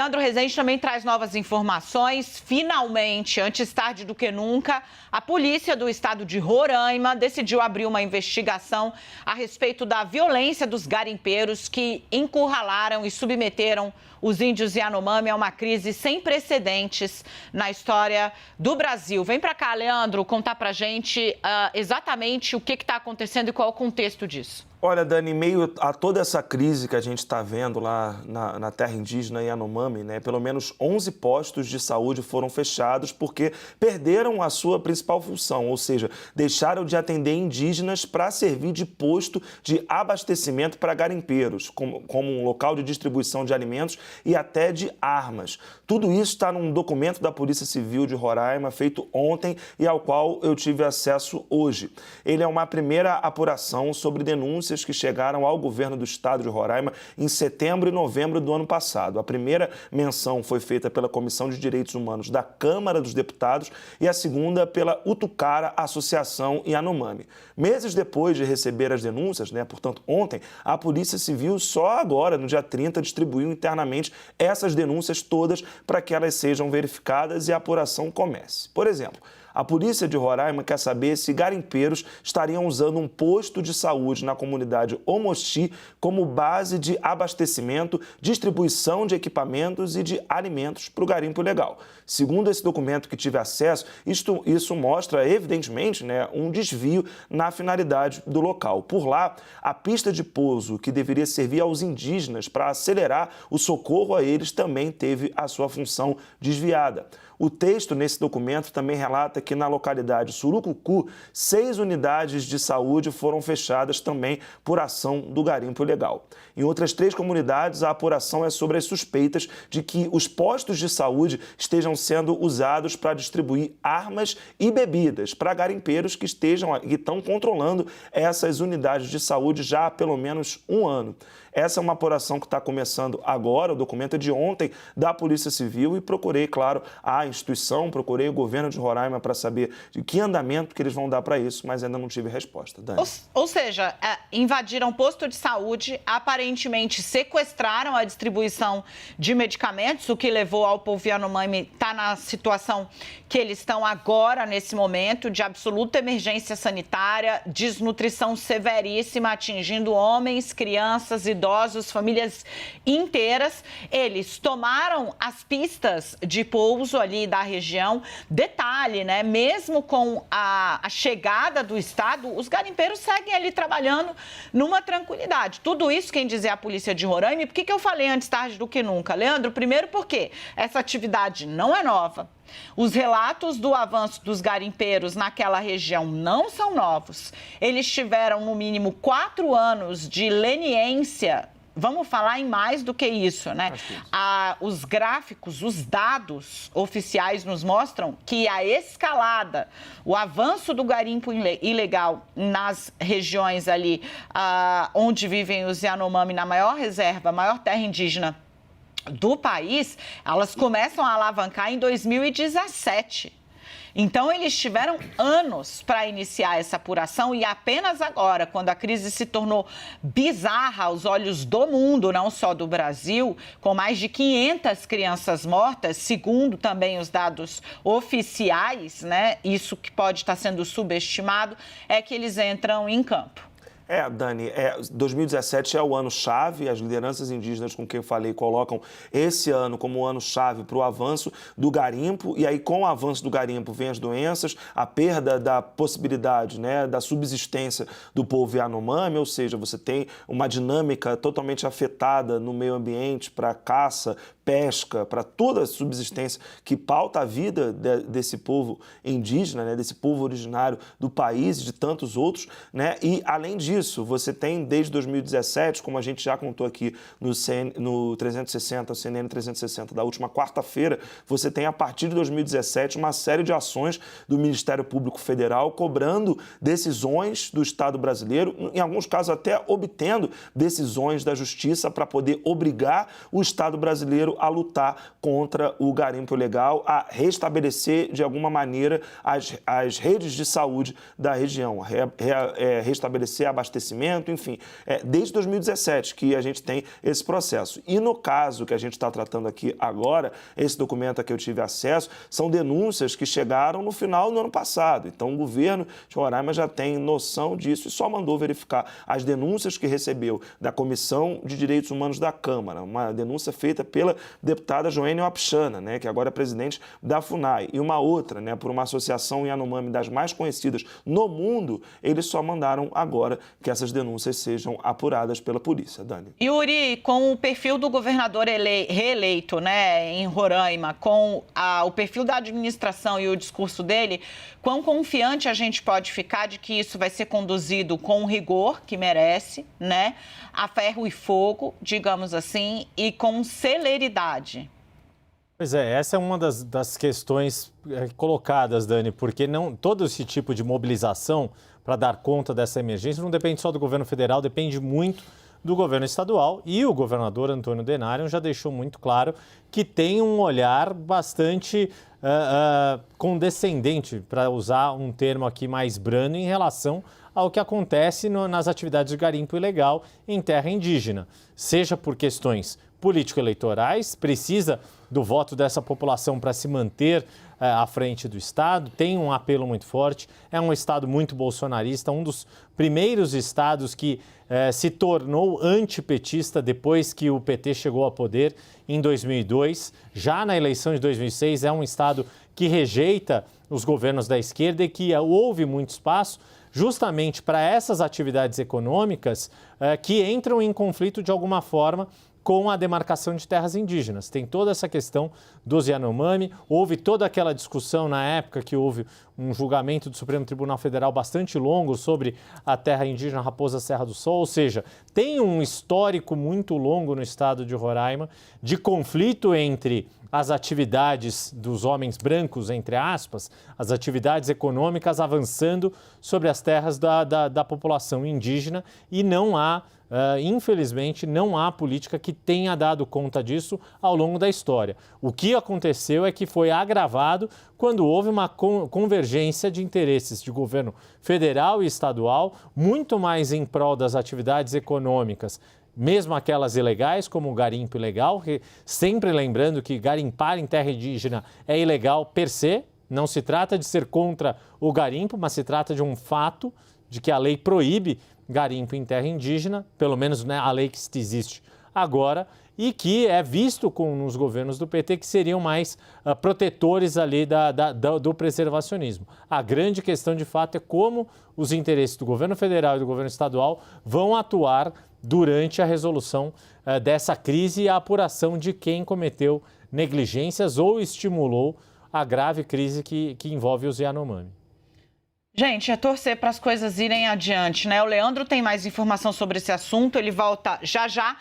Leandro Rezende também traz novas informações. Finalmente, antes tarde do que nunca, a polícia do estado de Roraima decidiu abrir uma investigação a respeito da violência dos garimpeiros que encurralaram e submeteram os índios Yanomami a uma crise sem precedentes na história do Brasil. Vem para cá, Leandro, contar para a gente exatamente o que está acontecendo e qual é o contexto disso. Olha, Dani, em meio a toda essa crise que a gente está vendo lá na terra indígena Yanomami, né, pelo menos 11 postos de saúde foram fechados porque perderam a sua principal função, ou seja, deixaram de atender indígenas para servir de posto de abastecimento para garimpeiros, como um local de distribuição de alimentos e até de armas. Tudo isso está num documento da Polícia Civil de Roraima, feito ontem e ao qual eu tive acesso hoje. Ele é uma primeira apuração sobre denúncias que chegaram ao governo do estado de Roraima em setembro e novembro do ano passado. A primeira menção foi feita pela Comissão de Direitos Humanos da Câmara dos Deputados e a segunda pela Utucara Associação Yanomami. Meses depois de receber as denúncias, portanto ontem, a Polícia Civil só agora, no dia 30, distribuiu internamente essas denúncias todas para que elas sejam verificadas e a apuração comece. Por exemplo, a polícia de Roraima quer saber se garimpeiros estariam usando um posto de saúde na comunidade Omosti como base de abastecimento, distribuição de equipamentos e de alimentos para o garimpo ilegal. Segundo esse documento que tive acesso, isso mostra, evidentemente, um desvio na finalidade do local. Por lá, a pista de pouso que deveria servir aos indígenas para acelerar o socorro a eles também teve a sua função desviada. O texto nesse documento também relata que na localidade Surucucu, 6 unidades de saúde foram fechadas também por ação do garimpo ilegal. Em outras 3 comunidades, a apuração é sobre as suspeitas de que os postos de saúde estejam sendo usados para distribuir armas e bebidas para garimpeiros que estão controlando essas unidades de saúde já há pelo menos um ano. Essa é uma apuração que está começando agora, o documento é de ontem da Polícia Civil e procurei, claro, a instituição, procurei o governo de Roraima para saber de que andamento que eles vão dar para isso, mas ainda não tive resposta. Dani. Ou seja, invadiram posto de saúde, aparentemente sequestraram a distribuição de medicamentos, o que levou ao povo Yanomami estar na situação que eles estão agora, nesse momento, de absoluta emergência sanitária, desnutrição severíssima, atingindo homens, crianças, idosos, famílias inteiras. Eles tomaram as pistas de pouso ali da região. Detalhe, mesmo com a chegada do Estado, os garimpeiros seguem ali trabalhando numa tranquilidade. Tudo isso quem diz é a polícia de Roraima. E por que eu falei antes tarde do que nunca, Leandro? Primeiro porque essa atividade não é nova. Os relatos do avanço dos garimpeiros naquela região não são novos. Eles tiveram, no mínimo, 4 anos de leniência. Vamos falar em mais do que isso, Os gráficos, os dados oficiais nos mostram que a escalada, o avanço do garimpo ilegal nas regiões ali onde vivem os Yanomami, na maior reserva, maior terra indígena do país, elas começam a alavancar em 2017. Então, eles tiveram anos para iniciar essa apuração e apenas agora, quando a crise se tornou bizarra aos olhos do mundo, não só do Brasil, com mais de 500 crianças mortas, segundo também os dados oficiais, isso que pode estar sendo subestimado, é que eles entram em campo. Dani, 2017 é o ano-chave, as lideranças indígenas com quem eu falei colocam esse ano como o ano-chave para o avanço do garimpo, e aí com o avanço do garimpo vem as doenças, a perda da possibilidade, da subsistência do povo Yanomami, ou seja, você tem uma dinâmica totalmente afetada no meio ambiente para caça, pesca, para toda a subsistência que pauta a vida desse povo indígena, desse povo originário do país e de tantos outros, e além disso, você tem desde 2017, como a gente já contou aqui no 360, o CNN 360 da última quarta-feira, você tem a partir de 2017 uma série de ações do Ministério Público Federal cobrando decisões do Estado brasileiro, em alguns casos até obtendo decisões da Justiça para poder obrigar o Estado brasileiro a lutar contra o garimpo ilegal, a restabelecer de alguma maneira as redes de saúde da região, restabelecer abastecimento, enfim. Desde 2017 que a gente tem esse processo. E no caso que a gente está tratando aqui agora, esse documento a que eu tive acesso, são denúncias que chegaram no final do ano passado. Então, o governo de Roraima já tem noção disso e só mandou verificar as denúncias que recebeu da Comissão de Direitos Humanos da Câmara, uma denúncia feita pela deputada Joênia Wapichana, né, que agora é presidente da FUNAI, e uma outra, né, por uma associação Yanomami das mais conhecidas no mundo. Eles só mandaram agora que essas denúncias sejam apuradas pela polícia. Dani. Yuri, com o perfil do governador reeleito, né, em Roraima, com o perfil da administração e o discurso dele, quão confiante a gente pode ficar de que isso vai ser conduzido com o rigor que merece, né, a ferro e fogo, digamos assim, e com celeridade? Pois é, essa é uma das questões colocadas, Dani, porque não todo esse tipo de mobilização para dar conta dessa emergência não depende só do governo federal, depende muito do governo estadual, e o governador Antônio Dennarion já deixou muito claro que tem um olhar bastante condescendente, para usar um termo aqui mais brando, em relação ao que acontece nas atividades de garimpo ilegal em terra indígena, seja por questões político-eleitorais, precisa do voto dessa população para se manter à frente do Estado, tem um apelo muito forte, é um Estado muito bolsonarista, um dos primeiros estados que se tornou antipetista depois que o PT chegou ao poder em 2002. Já na eleição de 2006 é um Estado que rejeita os governos da esquerda e que houve muito espaço justamente para essas atividades econômicas que entram em conflito de alguma forma com a demarcação de terras indígenas. Tem toda essa questão dos Yanomami, houve toda aquela discussão na época que houve um julgamento do Supremo Tribunal Federal bastante longo sobre a terra indígena Raposa Serra do Sol, ou seja, tem um histórico muito longo no estado de Roraima de conflito entre as atividades dos homens brancos, entre aspas, as atividades econômicas avançando sobre as terras da população indígena, e não há, infelizmente, não há política que tenha dado conta disso ao longo da história. O que aconteceu é que foi agravado quando houve uma convergência de interesses de governo federal e estadual, muito mais em prol das atividades econômicas, mesmo aquelas ilegais, como o garimpo ilegal, sempre lembrando que garimpar em terra indígena é ilegal per se, não se trata de ser contra o garimpo, mas se trata de um fato de que a lei proíbe garimpo em terra indígena, pelo menos, né, a lei que existe agora, e que é visto nos governos do PT que seriam mais protetores ali do preservacionismo. A grande questão, de fato, é como os interesses do governo federal e do governo estadual vão atuar durante a resolução dessa crise e a apuração de quem cometeu negligências ou estimulou a grave crise que envolve os Yanomami. Gente, é torcer para as coisas irem adiante, né? O Leandro tem mais informação sobre esse assunto, ele volta já já.